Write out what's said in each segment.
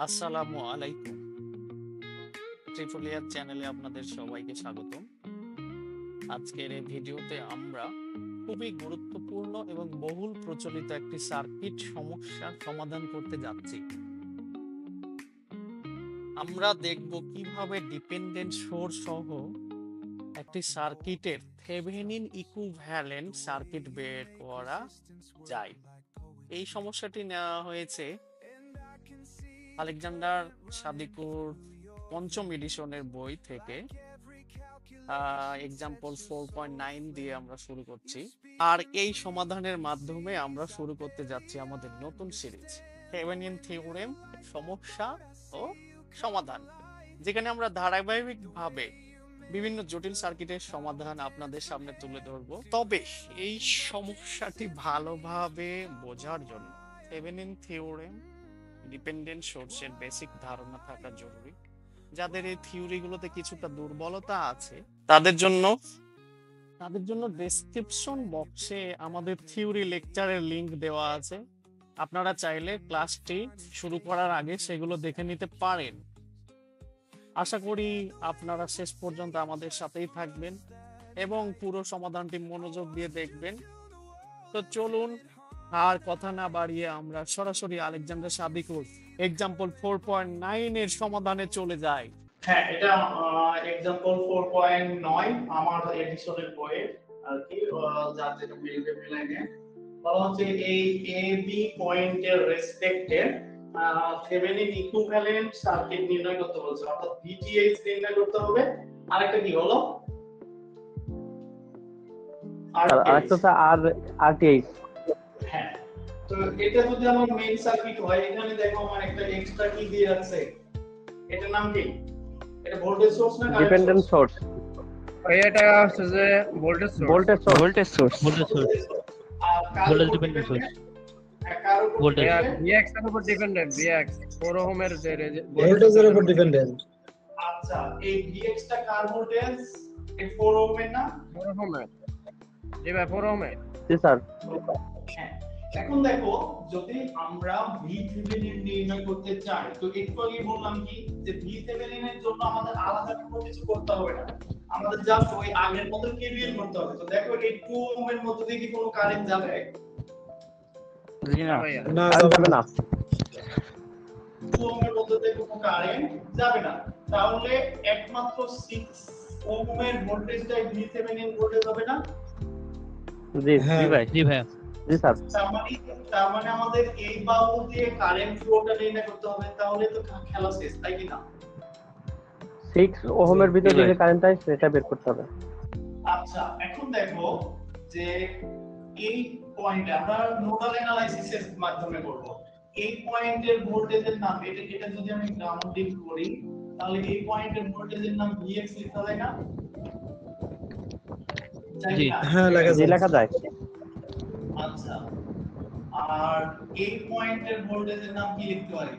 আসসালামু আলাইকুম। ট্রিপলিয়ার চ্যানেলে আপনাদের সবাইকে স্বাগতম। আজকের এই ভিডিওতে আমরা খুবই গুরুত্বপূর্ণ এবং বহুল প্রচলিত একটি সার্কিট সমস্যার সমাধান করতে যাচ্ছি। আমরা দেখব কিভাবে ডিপেন্ডেন্ট সোর্স সহ একটি সার্কিটের থেভেনিন ইকুইভ্যালেন্ট সার্কিট বের করা যায়। এই সমস্যাটি নেওয়া হয়েছে আলেকজান্ডার সাদিকুর পঞ্চম এডিশনের বই থেকে। এক্সাম্পল 4.9 দিয়ে আমরা শুরু করছি, আর এই সমাধানের মাধ্যমে আমরা শুরু করতে যাচ্ছি আমাদের নতুন সিরিজ থেভেনিন থিওরেম, সমস্যা ও সমাধান, যেখানে আমরা ধারাবাহিকভাবে বিভিন্ন জটিল সার্কিটের সমাধান আপনাদের সামনে তুলে ধরব। তবে এই সমস্যাটি ভালোভাবে বোঝার জন্য থেভেনিন থিওরেম, ডিপেন্ডেন্ট সোর্সের বেসিক ধারণা থাকা জরুরি। যাদের এই থিওরিগুলোতে কিছুটা দুর্বলতা আছে তাদের জন্য ডেসক্রিপশন বক্সে আমাদের থিওরি লেকচারের লিংক দেওয়া আছে। আপনারা চাইলে ক্লাসটি শুরু করার আগে সেগুলো দেখে নিতে পারেন। আশা করি আপনারা শেষ পর্যন্ত আমাদের সাথেই থাকবেন এবং পুরো সমাধানটি মনোযোগ দিয়ে দেখবেন। তো চলুন আর কথা না বাড়িয়ে আমরা সরাসরি আলেকজান্ডার সাদিকুর এক্সাম্পল 4.9 এর সমাধানে চলে যাই। হ্যাঁ, এটা এক্সাম্পল 4.9 আমার এডিশনের বইয়ে আর কি, যার যেটা মিলবে মিলাইনে বলা হচ্ছে এই এ বি পয়েন্টের রেসপেক্টে থেভেনিন ইকুইভ্যালেন্ট সার্কিট নির্ণয় করতে বলছে, অর্থাৎ ভিটিএইচ নির্ণয় করতে হবে। আরেকটা কি হলো, আরেকটা আর আরটিএইচ। হ্যাঁ, তো এটা যদি আমার মেইন সার্কিট হয়, এখানে দেখো আমার একটা এক্সট্রা কি দিয়ে আছে, এটার নাম কি? এটা ভোল্টেজ সোর্স না কারেন্ট ডিপেন্ডেন্ট সোর্স? এটা হচ্ছে যে ভোল্টেজ সোর্স। আর voltage dependent source, voltage VX এর উপর ডিপেন্ডেন্ট, ভিএক্স 4 ওহমের যে ভোল্টেজের উপর ডিপেন্ডেন্ট। আচ্ছা, এই ভিএক্স টা কার ভোল্টেজ? এই 4 ওহমের না? 4 ওহমের। জি ভাই, 4 ওহমের। জি স্যার। হ্যাঁ, এখন দেখো যদি আমরা VThevenin নির্ণয় করতে চাই, তো একটু আগে বললাম কি যে VThevenin এর জন্য আমাদের আলাদা কোনো কিছু করতে হবে না, আমাদের জাস্ট ওই আগের মতো কেভিএল করতে হবে। তো দেখো এই 2 ওহমের মধ্যে দিয়ে কি কোনো কারেন্ট যাবে? না, যাবে না। 2 ওহমের মধ্যে দিয়ে কোনো কারেন্ট যাবে না। তাহলে একমাত্র 6 ওহমের ভোল্টেজটাই VThevenin ভোল্টেজ হবে না? জি ভাই। জি স্যার। তার মানে আমাদের এই বাহু দিয়ে কারেন্ট ফ্লোটা নির্ণয় করতে হবে, তাহলে তো খেলা শেষ, তাই কি না? 6 ওহমের ভিতর যে কারেন্ট আছে সেটা বের করতে হবে। আচ্ছা, এখন দেখো যে এই পয়েন্টে আমরা নোডাল অ্যানালাইসিসের মাধ্যমে করব। এই পয়েন্টের ভোল্টেজের নাম, এটা যদি আমি গ্রাউন্ডিং করি, তাহলে এই পয়েন্টের ভোল্টেজের নাম Vx লিখতে হবে না? জি, হ্যাঁ লেখা যায়। আচ্ছা, আর এই পয়েন্টের ভোল্টেজের নাম কি লিখতে পারি?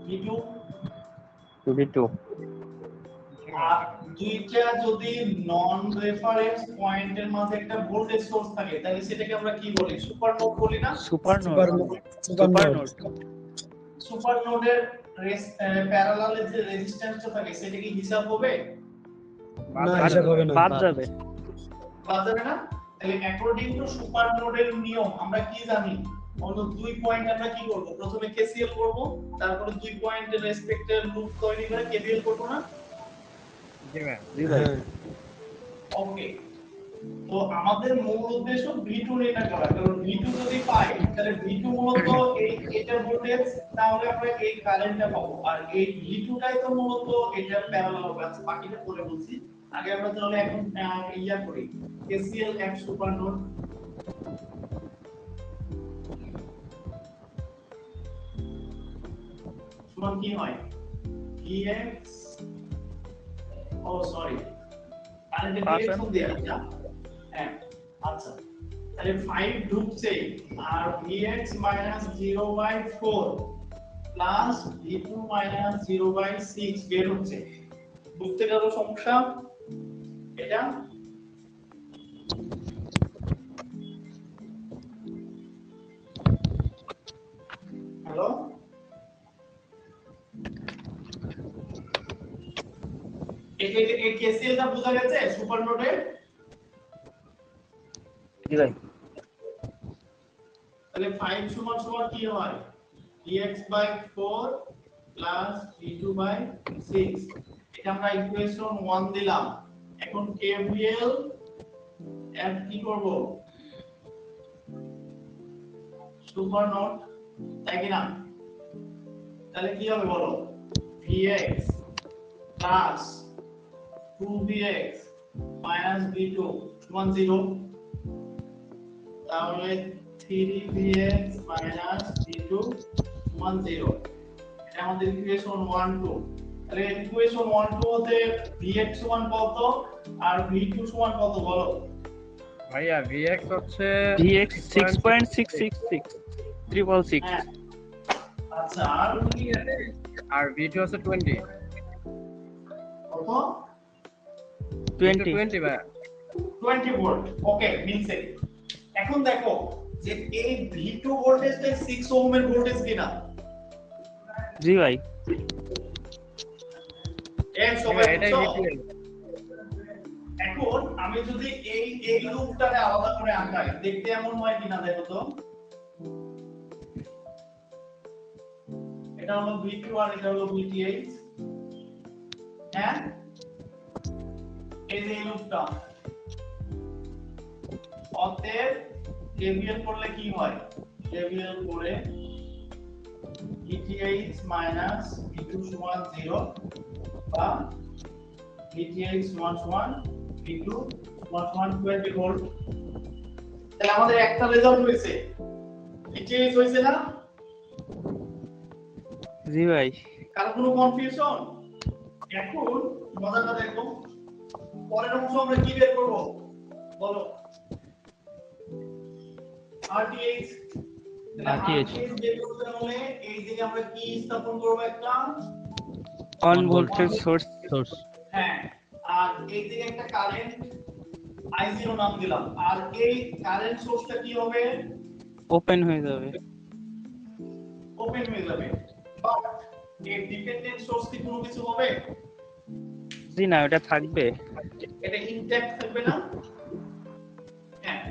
V2। আর দুইটা যদি নন রেফারেন্স পয়েন্টের মাঝে একটা ভোল্টেজ সোর্স থাকে, তাহলে সেটাকে আমরা কি বলি? সুপার নোড বলি না? সুপার নোডের প্যারালালে যে রেজিস্ট্যান্সটা থাকে সেটা কি হিসাব হবে? না, হিসাব হবে না। বাদ যাবে না? তাহলে অ্যাকর্ডিং টু সুপার নোডের নিয়ম আমরা কি জানি? অন্য দুই পয়েন্ট আমরা কি করব? প্রথমে কেসিএল করব, তারপরে দুই পয়েন্টের রেসপেক্টে লুপ তৈরি করে কেভিএল করব না? জি ভাই। ওকে, তো আমাদের মূল উদ্দেশ্য V2 নির্ণয় করা। কারণ V2 যদি পাই, তাহলে V2 মূলত এটা ভোল্টেজ, তাহলে আমরা এই কারেন্টটা পাবো। আর এই V2 টাই তো মূলত এটা প্যারালাল হবে। আচ্ছা, বাকিটা পরে বলছি। আগে আমরা তাহলে এখন ইয়া করি, KCL এক সুপার নোড। সমান কি হয়? Vx, ও সরি, কারেন্টের ডিরেকশন দেয়া আছে। হ্যাঁ, আচ্ছা, তাহলে 5 ঢুকছে আর Vx - 0/4 প্লাস V2 - 0/6 বের হচ্ছে। বুঝতে গেল সমস্যা? এটা হ্যালো, এই কেসিএলটা বোঝা গেছে সুপার নোডে? জি ভাই। তাহলে 5 সমান সমান কি হয়? dx/4 plus d2/6। এটা আমরা ইকুয়েশন 1 দিলাম। এখন কেভিএল এর কি করব? সুপার নোড, তাই কি না? তাহলে কি হবে বলো? vx plus 2vx minus v2 সমান 0। তাহলে 3vx মাইনাস v2 সমান 0। এটা আমাদের ইকুয়েশন 1 2। তাহলে ইকুয়েশন 1 2 হতে vx সমান কত আর v2 সমান কত বলো? ভাইয়া vx হচ্ছে VX 6.666 666 হ্যাঁ। আচ্ছা আর v2 হচ্ছে 20 কত? 20 20 ভাইয়া 20 ভোল্ট। ওকে, মিলছে। এখন দেখো যে এই v2 ভোল্টেজটা 6 ওহমের ভোল্টেজ কিনা? জি ভাই এর সবাই এটাই বুঝছো? v2 এখন আমি যদি এই লুপটাকে আলাদা করে আঁকাই দেখতে এমন হয় কিনা দেখো তো। এটা হলো v2 আর এটা হলো vth। হ্যাঁ, এই যে এই লুপটা অতএব কেভিএল করলে কি হয়? কেভিএল করে vth মাইনাস v2 সমান 0 বা vth সমান সমান v2 সমান সমান 20 ভোল্ট। তাহলে আমাদের একটা রেজাল্ট হয়েছে, vth হয়েছে না? জি ভাই কারো কোনো কনফিউশন? এখন মজাটা দেখো, পরের অংশ আমরা কি বের করব বলো? RTH। RTH বের করতে হলে এই দিকে আমরা কি স্থাপন করব? একটা অন ভোল্টেজ সোর্স হ্যাঁ, আর এই দিকে একটা কারেন্ট I0 নাম দিলাম। আর এই কারেন্ট সোর্সটা কি হবে? ওপেন হয়ে যাবে ওপেন হয়ে যাবে। বাট এই ডিপেন্ডেন্ট সোর্স কি কোনো কিছু হবে? জি না ওটা থাকবে এটা ইনট্যাক্ট থাকবে না? হ্যাঁ।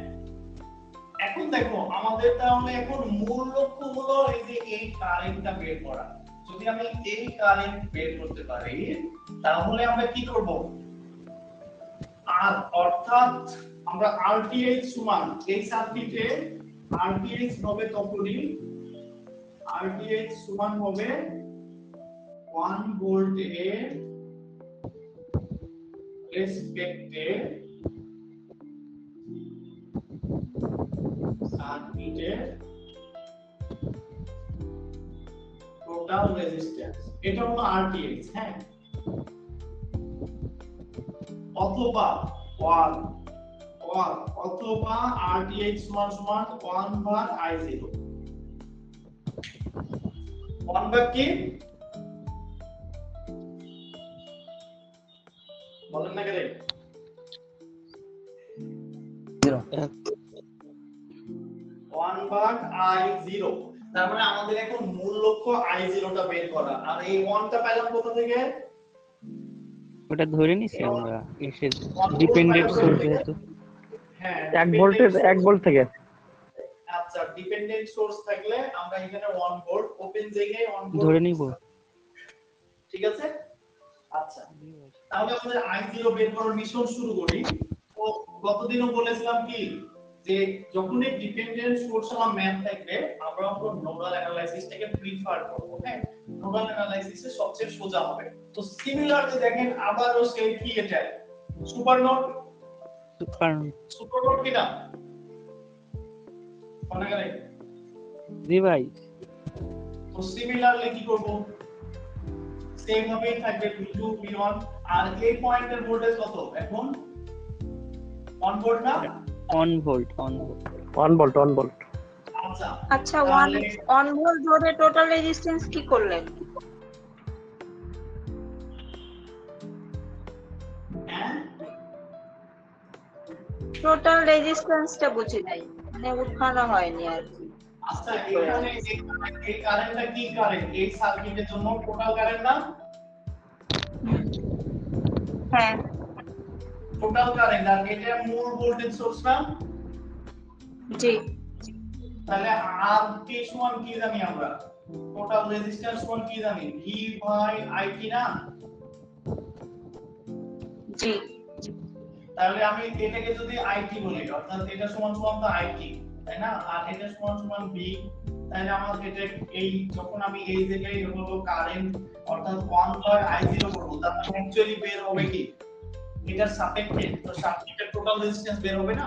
এখন দেখো আমাদের তাহলে এখন মূল লক্ষ্য হলো এই যে এই কারেন্টটা বের করা। যদি আমি এই কারেন্ট বের করতে পারি তাহলে আমরা কি করব? আর অর্থাৎ আমরা RTH সমান এই সার্কিটে RTH হবে তখনই RTH সমান হবে 1 ভোল্ট এর রেসপেক্টে সার্কিটের টোটাল রেজিস্ট্যান্স। এটা হলো RTH। হ্যাঁ, অথবা 1 অথবা RTH সমান সমান 1/I0। 1 ভাগ কি বলেন না কেন? 1/I0। তার মানে আমাদের এখন মূল লক্ষ্য I0 টা বের করা। আর এই 1 টা পেলাম কোথা থেকে? ওটা ধরে নিছি আমরা এসে ডিপেন্ডেন্ট সোর্স যেহেতু হ্যাঁ, 1 ভোল্টের 1 ভোল্ট থেকে। আচ্ছা, ডিপেন্ডেন্ট সোর্স থাকলে আমরা এখানে 1 ভোল্ট ওপেন জায়গায় 1 ভোল্ট ধরে নিব ঠিক আছে। আচ্ছা, তাহলে আমাদের I0 বের করার মিশন শুরু করি। তো গতদিনও বলেছিলাম কি যে যখনই ডিপেন্ডেন্ট সোর্স আমার ম্যাথ থাকবে আমরা নোডাল অ্যানালাইসিসটাকে প্রিফার করব। হ্যাঁ, নোডাল অ্যানালাইসিসে সবচেয়ে সোজা হবে। তো সিমিলারলি দেখেন আবারও সেই কি এটা সুপার নোড। সুপার নোড কিনা মনে গেলে? জি ভাই তো সিমিলারলি কি করব? সেম ভাবেই থাকবে v2 v1। আর এই পয়েন্টের ভোল্টেজ কত এখন? 1 ভোল্ট না? 1 ভোল্ট 1 ভোল্ট। আচ্ছা আচ্ছা 1 ভোল্ট ধরে টোটাল রেজিস্ট্যান্স কি করলেন? হ্যাঁ, টোটাল রেজিস্ট্যান্সটা বুঝি নাই, মানে উঠানো হয়নি আর কি। আচ্ছা এখানে এই কারেন্টটা কি কারেন্ট? এই সার্কিটের জন্য টোটাল কারেন্ট না? হ্যাঁ টোটাল কারেন্ট আর এটা মূল ভোল্টেজ সোর্স না, জি তাহলে আর কে সমান কি জানি আমরা, টোটাল রেজিস্ট্যান্স সমান কি জানি, ভি বাই আইটি না। জি তাহলে আমি এটাকে যদি আইটি বলি অর্থাৎ এটা সমান সমান তো আইটি, তাই না, আর এটা সমান সমান ভি, তাহলে আমার এটা এই যখন আমি এই জায়গায় হলো কারেন্ট অর্থাৎ 1 বাই i0 করব, তাহলে অ্যাকচুয়ালি বের হবে কি এটার সাপেক্ষে, তো সাপেক্ষে টোটাল রেজিস্ট্যান্স বের হবে না।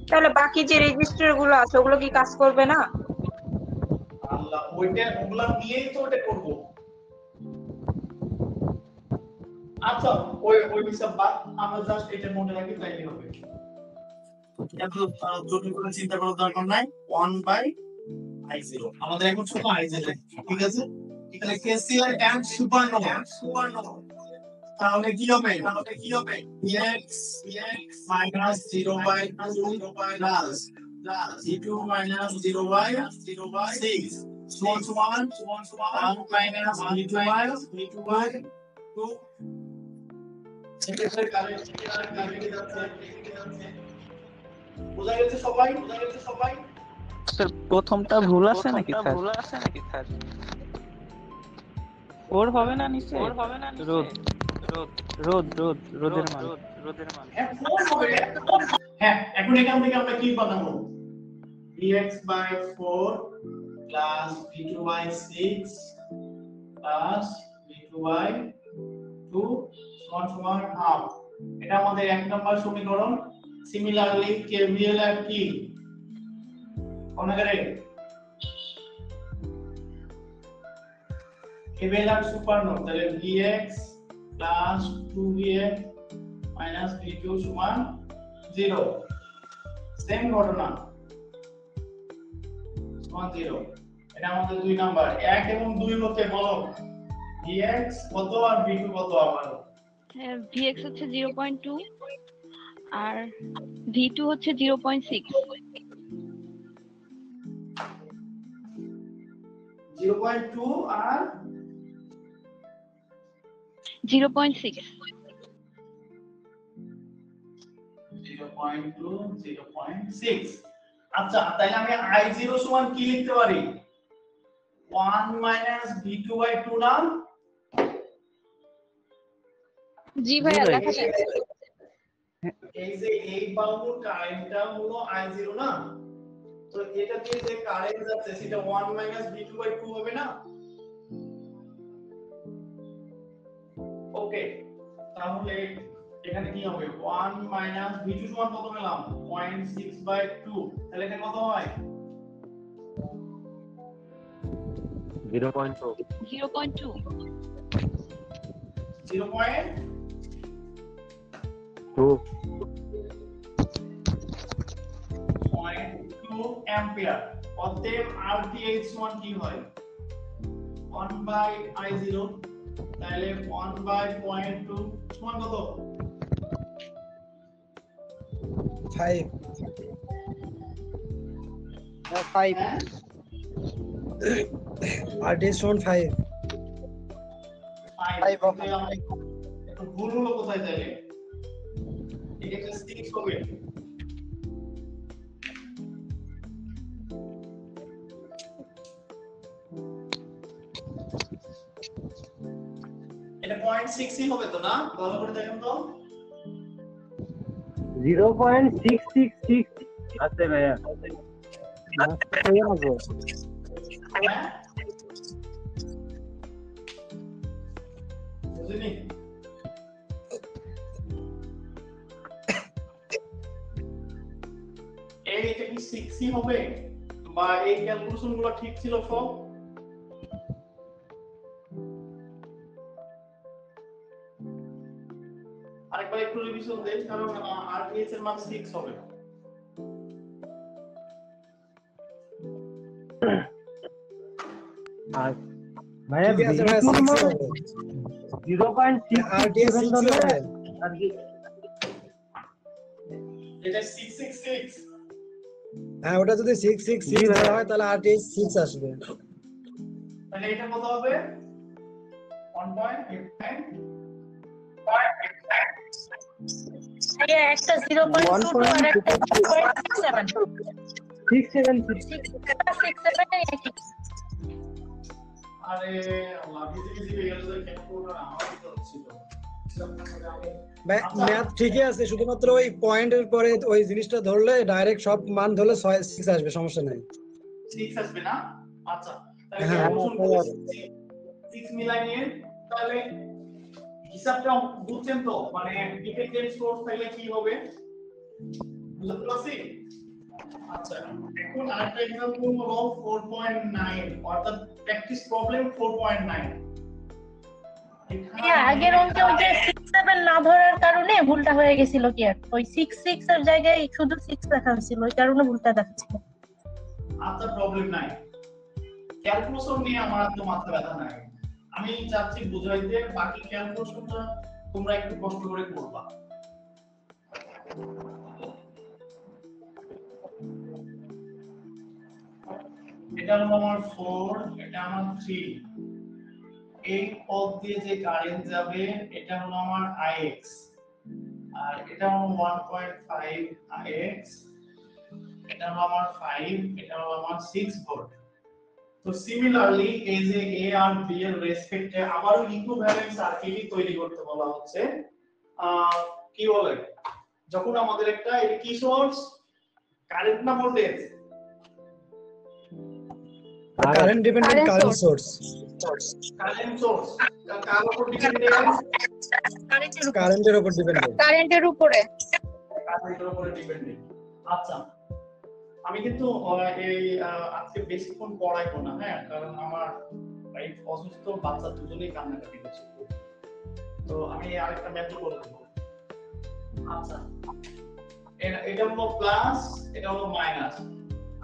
তাহলে বাকি যে রেজিস্টার গুলো আছে ওগুলো কি কাজ করবে না? আল্লাহ, ওগুলা নিয়েই তো ওটা করব। আচ্ছা ওই হিসাব বাদ, আমরা জাস্ট এটা মনে রাখি তাইলে হবে। এত জটিল করে চিন্তা করার দরকার নাই। 1 বাই i0 আমাদের এখন শুধু i0, ঠিক আছে। তাহলে কেসিএল এন্ড সুপারনোভা, তাহলে কি হবে x minus 0 by 2 plus g2 minus 0 by 6 সমান 1 মাইনাস v2 বাই 2। সেক্ষেত্রে কারেন্ট যাচ্ছে, বোঝা গেছে সবাই? স্যার প্রথমটা ভুল আছে নাকি স্যার? ওর হবে না নিচে, রোদের মান। হ্যাঁ, এখন এখান থেকে আমরা কি বানাবো, vx by 4 plus v2 by 6 plus v2 by 2 সমান হাফ। এটা আমাদের এক নম্বর সমীকরণ। সিমিলারলি কেভিএল আর কি কোনখানে কেভিএল আর সুপারনোড, তাহলে vx plus 2vx minus v2 সমান 0। সেম ঘটনা সমান 0। এটা আমাদের দুই নাম্বার। 1 এবং 2 হতে বলো vx কত আর v2 কত আবার? vx হচ্ছে 0.2 আর v2 হচ্ছে 0.6। 0.2 আর 0.6। 0.2 0.6। আচ্ছা তাহলে আমি i0 সমান কি লিখতে পারি, 1 মাইনাস v2 বাই 2 না? জি ভাইয়া লেখা যায়। এই যে এই বাহুর কারেন্টটা হলো i0 না, তো এটা দিয়ে যে কারেন্ট যাচ্ছে সেটা 1 মাইনাস v2 বাই 2 হবে না? ওকে, তাহলে এখানে কি হবে, 1 মাইনাস v2 সমান কত পেলাম, 0.6 বাই 2, তাহলে এটা কত হয়, 0.2 0.2 অ্যাম্পিয়ার। অতএব RTH সমান কি হয়, 1 বাই i0, তাহলে 1 বাই 0.2 সমান কত, 5 RTH সমান 5। একটু ভুল হলো কোথায়, তাহলে এটা 6 হবে। এটা 0.6 হবে তো না, ভালো করে দেখেন তো। 0.666 আছে ভাইয়া। বুঝলি? এটা কি 6 হবে, বা এই ক্যালকুলেশন গুলো ঠিক ছিল সব? আরেকবার একটু রিভিশন দেন, কারণ RTH এর মান 6 হবে। আর ভাইয়া ঠিক আছে ভাই, 6 হবে। 0.6 RTH 6 হবে। আর কি এটা 666। হ্যাঁ, ওটা যদি 666 ধরা হয় তাহলে RTH 6 আসবে। তাহলে এটা কত হবে, 1.89 একটা 0.22 আর একটা 0.67 আরে আল্লাহ বিজি হয়ে গেল ক্যালকুলেটর আমার ভিতর ছিল। ম্যাথ ঠিকই আছে, শুধুমাত্র ওই পয়েন্টের পরে ওই জিনিসটা ধরলে ডাইরেক্ট সব মান ধরলে 6 আসবে, সমস্যা নাই। 6 আসবে না? আচ্ছা তাহলে হ্যাঁ, ক্যালকুলেশন 6 মিলাই নিয়ে তাহলে হিসাবটা বুঝছেন তো, মানে ডিপেন্ডেন্ট সোর্স থাকলে কি হবে বুঝতে পারছি? আচ্ছা এখন আরেকটা एग्जांपल হলো 4.9 অর্থাৎ প্র্যাকটিস প্রবলেম 4.9। আগের অঙ্কে ওই যে 6-7 না ধরার কারণে ভুলটা হয়ে গেছিল কি আর ওই 6-6 এর জায়গায় শুধু 6 লেখা হয়েছিল, ওই কারণে ভুলটা দেখাচ্ছিল। আচ্ছা প্রবলেম নাই, ক্যালকুলেশন নিয়ে আমার তো মাথা ব্যথা নাই, আমি চাচ্ছি বুঝাইতে, বাকি ক্যালকুলেশনটা তোমরা একটু কষ্ট করে করবা। এটা হলো আমার 4, এটা আমার 3, এই পথ দিয়ে যে কারেন্ট যাবে এটা হলো আমার Ix, আর এটা হলো 1.5 Ix, এটা হলো আমার 5, এটা হলো আমার 6 ভোল্ট। তো সিমিলারলি এই যে A আর B এর রেসপেক্টে আবারও ইকুইভ্যালেন্ট সার্কিটই তৈরি করতে বলা হচ্ছে। কি বলে, যখন আমাদের একটা এটা কি সোর্স, কারেন্ট না voltage, current dependent current source, current source কার উপর ডিপেন্ডেন্ট, কারেন্টের উপর ডিপেন্ডেন্ট, কারেন্টের উপরে। কারেন্টের উপর ডিপেন্ডেন্ট। আচ্ছা আমি কিন্তু এই আজকে বেশিক্ষণ পড়াইবো না, হ্যাঁ, কারণ আমার এই অসুস্থ বাচ্চা দুজনেই কান্নাকাটি করছে, তো আমি আরেকটা মেথড বলে দেব। আচ্ছা এটা হলো প্লাস, এটা হলো মাইনাস,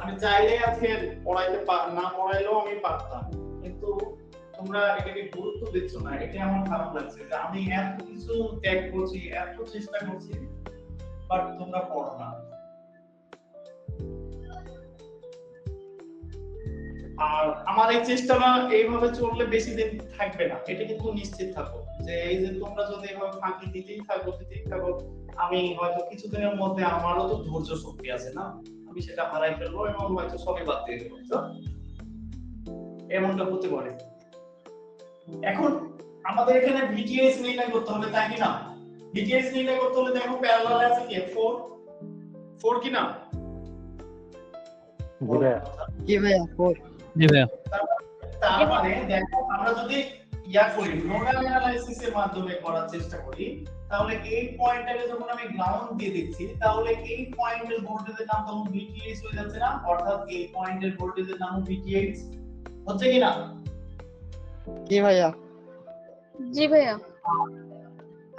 আমি চাইলে আজকে পড়াইতে না পড়াইলেও আমি পারতাম, কিন্তু তোমরা এটাকে গুরুত্ব দিচ্ছ না, এটা আমার খারাপ লাগছে যে আমি এত কিছু ত্যাগ করছি, এত চেষ্টা করছি, বাট তোমরা পড়ো না। আর আমার এই চেষ্টাটা এইভাবে চললে বেশি দিন থাকবে না, এটা কিন্তু নিশ্চিত থাকো যে এই যে তোমরা যদি এইভাবে ফাঁকি দিতেই থাকো, আমি হয়তো কিছুদিনের মধ্যে, আমারও তো ধৈর্য শক্তি আছে না, আমি সেটা হারাই ফেলবো এবং হয়তো সবই বাদ দিয়ে দেবো, এমনটা হতে পারে। এখন আমাদের এখানে ভিটিএস নির্ণয় করতে হবে, তাই কি না? ভিটিএস নির্ণয় করতে হলে দেখো প্যারালালে আছে কি 4 কি না? জি ভাইয়া 4। জি ভাইয়া। তার মানে দেখো আমরা যদি ইয়া করি, নোডাল অ্যানালাইসিসের মাধ্যমে করার চেষ্টা করি, তাহলে এই পয়েন্টটাকে যখন আমি গ্রাউন্ড দিয়ে দিচ্ছি, তাহলে এই পয়েন্টের ভোল্টেজের নাম তখন ভিটিএস হয়ে যাচ্ছে না, অর্থাৎ এই পয়েন্টের ভোল্টেজের নাম ভিটিএস হচ্ছে কি না? জি ভাইয়া। জি ভাইয়া।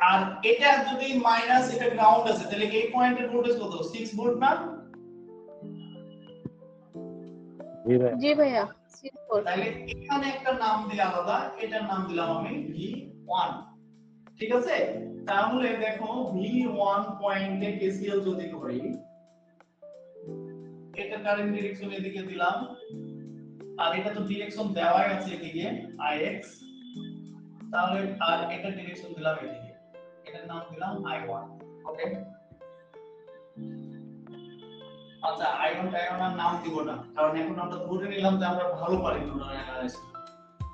আর এটা যদি মাইনাস, এটা গ্রাউন্ড আছে, তাহলে এই পয়েন্টের ভোল্টেজ কত? 6 ভোল্ট না? জি ভাইয়া 6 ভোল্ট। তাহলে এখানে একটা নাম দিলে আলাদা, এটার নাম দিলাম আমি V1, ঠিক আছে? তাহলে দেখো V1 পয়েন্টে কেসিএল যদি করি, এটা কারেন্ট ডিরেকশন এদিকে দিলাম, আর এটা তো ডিরেকশন দেওয়াই আছে এদিকে Ix, তাহলে আর এটা ডিরেকশন দিলাম এদিকে, এটার নাম দিলাম I1, ওকে? আচ্ছা I1 টাইনের নাম দিব না, কারণ এখন আমরা ধরে নিলাম যে আমরা ভালো পারি নোডাল অ্যানালাইসিস।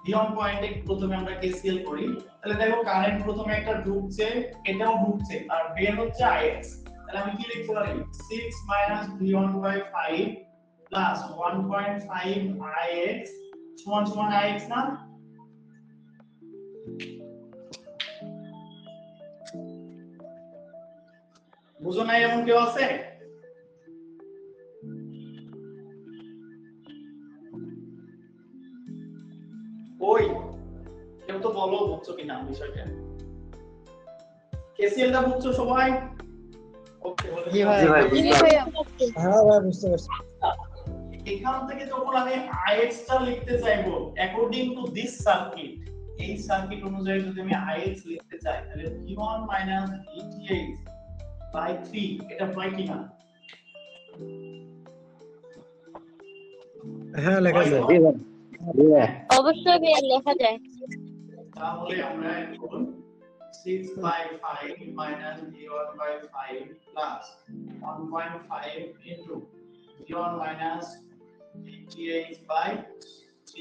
V1 পয়েন্টে প্রথমে আমরা কেসিএল করি, তাহলে দেখো কারেন্ট প্রথমে একটা ঢুকছে, এটাও ঢুকছে, আর বের হচ্ছে Ix, তাহলে আমি কি লিখতে পারি? 6 V1/5 প্লাস 1.5 Ix সমান Ix না? বুঝো না এমন কেউ আছে? ওই কেউ তো বলো বুঝছো কিনা বিষয়টা, কেসিএলটা বুঝছো সবাই? ওকে জি ভাইয়া। জি ভাইয়া। হ্যাঁ ভাই বুঝতে পারছি। এখান থেকে যখন আমি Ix টা লিখতে চাইবো অ্যাকর্ডিং টু দিস সার্কিট, এই সার্কিট অনুযায়ী যদি আমি Ix লিখতে চাই, তাহলে V1 VTH বাই 3, এটা হয় কিনা? হ্যাঁ লেখা যায়। জি ভাইয়া। অবশ্যই ভাইয়া লেখা যায়। তাহলে আমরা এখন 6/5 minus v1/5 plus 1.5 into v1 minus vth/3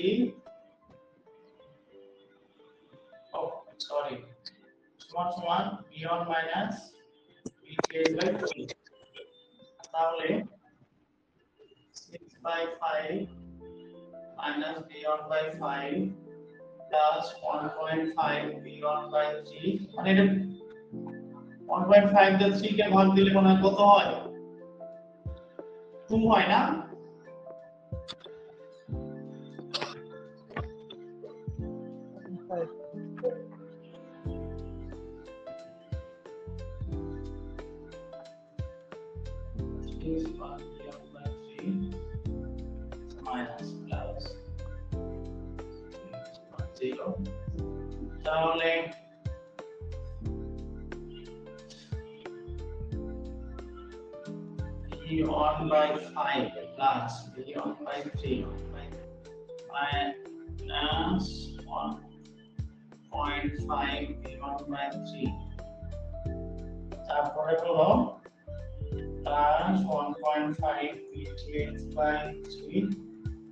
oh sorry সমান v1 minus vth/3 তাহলে 6/5 minus v1/5 plus 1.5 v1/3 মানে এটা 1.5 দিয়ে 3 কে ভাগ দিলে মনে হয় কত হয় 2 হয় না minus plus 0 তাহলে v1/5 plus v1/3 minus 1.5 v1/3 তারপরে হলো plus 1.5 vth/3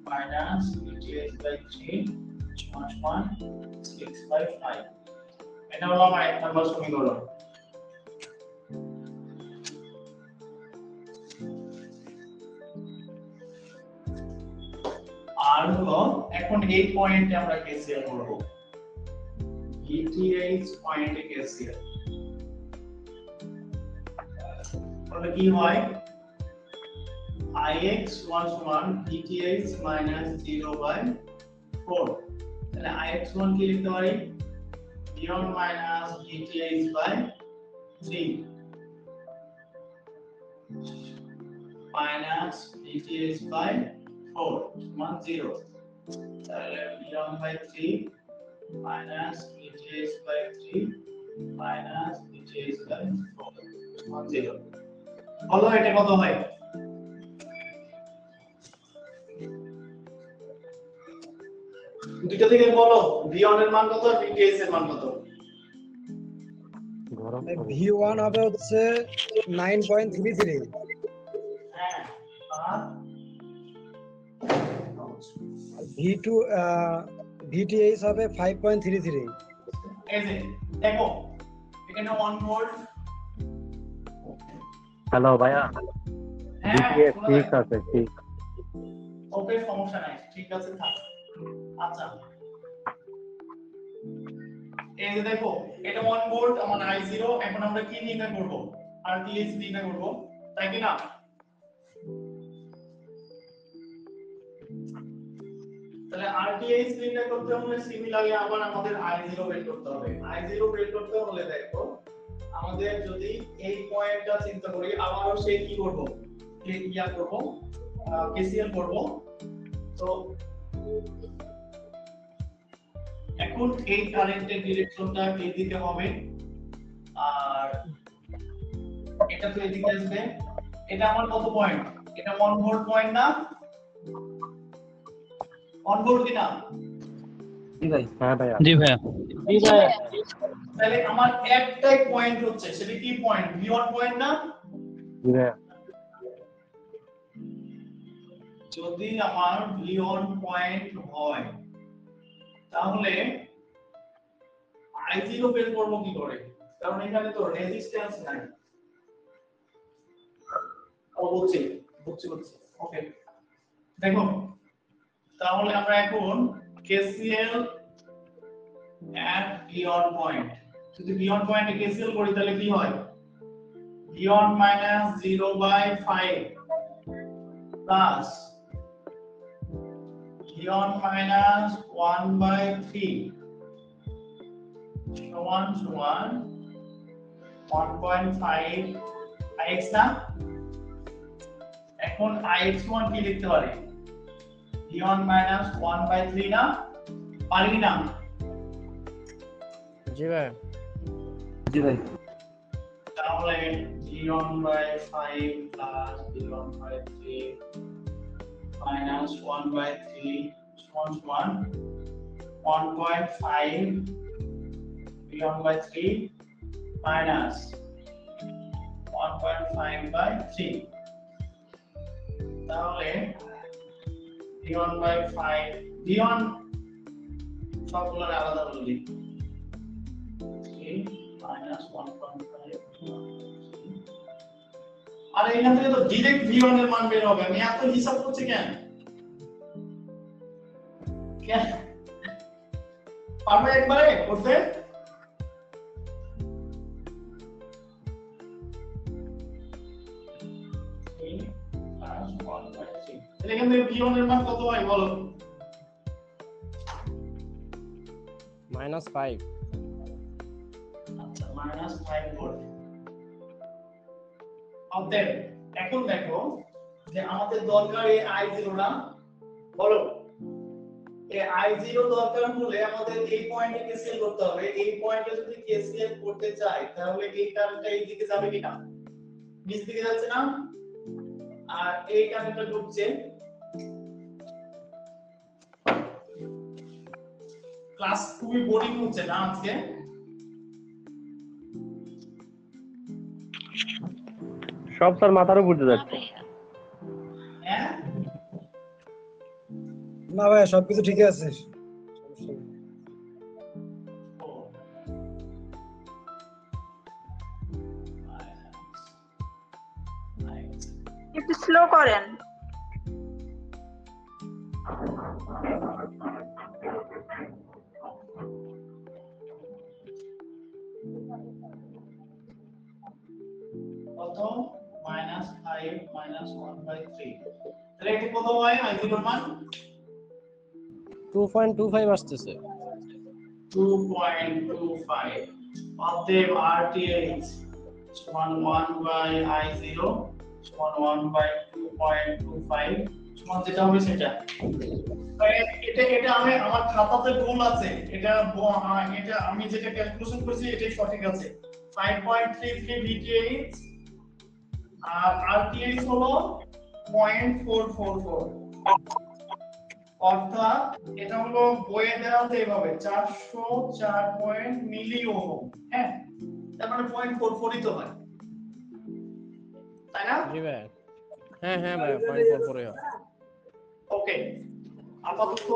minus vth/3 সমান 6/5 এটা হলো আমার এক নম্বর সমীকরণ আর হলো এখন এই পয়েন্টে আমরা কেসিএল করব VTH পয়েন্টে কেসিএল তাহলে কি হয় Ix সমান VTH minus 0/4 তাহলে Ix1 কি লিখতে পারি v1 minus vth/3 minus vth/4 সমান 0 তাহলে v1/3 minus vth/3 minus vth/4 সমান 0 বলো এটা কত হয় দুটো থেকে বলো v1 এর মান কত আর vth এর মান কত v1 হবে হচ্ছে 9.33 হ্যাঁ আর v2 vth হবে 5.33 এই যে দেখো এখানে 1 ভোল্ট হ্যালো ভাইয়া হ্যাঁ ঠিক আছে ঠিক ওকে সমস্যা নাই ঠিক আছে থাক আচ্ছা এই যে দেখো এটা 1 ভোল্ট আমার I0 এখন আমরা কি নির্ণয় করব RTH নির্ণয় করব তাই কি না তাহলে RTH নির্ণয় করতে হলে সিমিলারলি আবার আমাদের I0 বের করতে হবে I0 বের করতে হলে দেখো আমাদের যদি এই পয়েন্টটা চিন্তা করি আবারও সেই কি করব ইয়া করব KCL করব তো এখন এই কারেন্টের ডিরেকশনটা এই দিকে হবে আর এটা তো এদিকে আসবে এটা আমার কত পয়েন্ট এটা 1 ভোল্ট পয়েন্ট না 1 ভোল্ট কি না জি ভাই হ্যাঁ ভাইয়া জি ভাইয়া জি ভাইয়া তাহলে আমার একটাই পয়েন্ট হচ্ছে সেটা কি পয়েন্ট v1 পয়েন্ট না জি ভাইয়া যদি আমার v1 পয়েন্ট হয় তাহলে I0 বের করব কি করে কারণ এখানে তো রেজিস্ট্যান্স নাই বুঝছি ওকে দেখো তাহলে আমরা এখন KCL at v1 point যদি v1 পয়েন্টে KCL করি তাহলে কি হয় v1 minus 0/5 plus v1 minus 1/3 সমান 1.5 ix না এখন ix1 কি লিখতে পারি v1 minus 1/3 না পারি না জি ভাই জি ভাই তাহলে v1/5 plus v1/3 minus 1/3 সমান 1.5 v1/3 minus 1.5/3 তাহলে v1/5 v1 সবগুলো আলাদা করে লিখি 3 minus 1.5 আর এখান থেকে তো ডাইরেক্ট v1 এর মান বের হবে আমি এত হিসাব করছি কেন পারবে একবারে করতে এখান থেকে v1 এর মান কত হয় বলো -5 আচ্ছা -5 ভোল্ট অতএব এখন দেখো যে আমাদের দরকার এই i0 না বলো এই i0 দরকার হলে আমাদের এই পয়েন্টে কেসিএল করতে হবে এই পয়েন্টে যদি কেসিএল করতে চাই তাহলে এই কারেন্টটা এই দিকে যাবে কিনা নিচ দিকে যাচ্ছে না আর এই কারেন্টটা ঢুকছে ক্লাস খুবই বোরিং হচ্ছে না আজকে সব স্যার মাথার উপর দিয়ে যাচ্ছে হ্যাঁ না ভাই সবকিছু ঠিকই আছে একটু স্লো করেন কত -5 -1/3 তাহলে এটা কত হয় i0 এর মান 2.25 আসতেছে 2.25 অতএব RTH সমান 1/i0 সমান 1/2.25 সমান যেটা হবে সেটা এটা আমি আমার খাতাতে ভুল আছে এটা এটা আমি যেটা ক্যালকুলেশন করেছি এটাই সঠিক আছে 5.33 VTH আর RTH হলো 0.444 অর্থাৎ এটা হলো বইয়ে দেওয়া আছে এইভাবে 404 মিলি ওহম হ্যাঁ তার মানে 0.44ই তো হয় তাই না জি ভাই হ্যাঁ ভাই 0.44 হয় ওকে আপাতত